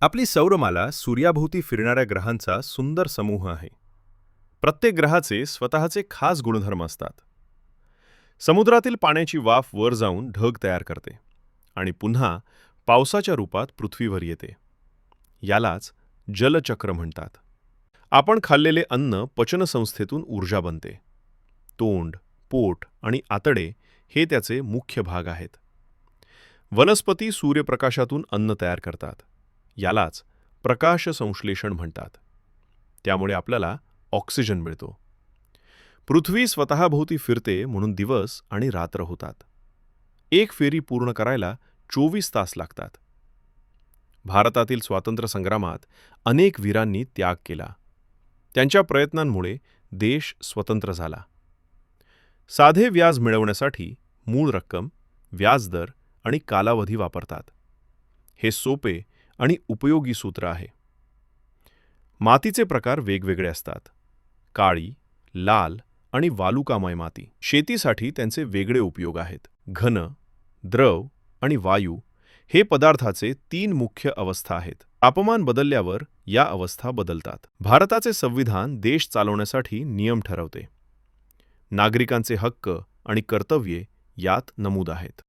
आपली सौरमाला सूर्याभोवती फिरणाऱ्या ग्रहांचा सुंदर समूह आहे. प्रत्येक ग्रहाचे स्वतःचे खास गुणधर्म असतात. समुद्रातील पाण्याची वाफ वर जाऊन ढग तयार करते आणि पुन्हा पावसाच्या रूपात पृथ्वीवर येते. यालाच जलचक्र म्हणतात. आपण खाल्लेले अन्न पचनसंस्थेतून ऊर्जा बनते. तोंड, पोट आणि आतडे हे त्याचे मुख्य भाग आहेत. वनस्पती सूर्यप्रकाशातून अन्न तयार करतात. यालाच प्रकाश संश्लेषण म्हणतात. त्यामुळे आपल्याला ऑक्सिजन मिळतो. पृथ्वी स्वतःभोवती फिरते म्हणून दिवस आणि रात्र होतात. एक फेरी पूर्ण करायला 24 तास लागतात. भारतातील स्वातंत्र्य संग्रामात अनेक वीरांनी त्याग केला. त्यांच्या प्रयत्नांमुळे देश स्वतंत्र झाला. साधे व्याज मिळवण्यासाठी मूळ रक्कम, व्याजदर आणि कालावधी वापरतात. हे सोपे आणि उपयोगी सूत्र आहे. मातीचे प्रकार वेगवेगळे असतात. काळी, लाल आणि वालुकामय माती. शेतीसाठी त्यांचे वेगळे उपयोग आहेत. घन, द्रव आणि वायू हे पदार्थाचे 3 मुख्य अवस्था आहेत. तापमान बदलल्यावर या अवस्था बदलतात. भारताचे संविधान देश चालवण्यासाठी नियम ठरवते. नागरिकांचे हक्क आणि कर्तव्ये यात नमूद आहेत.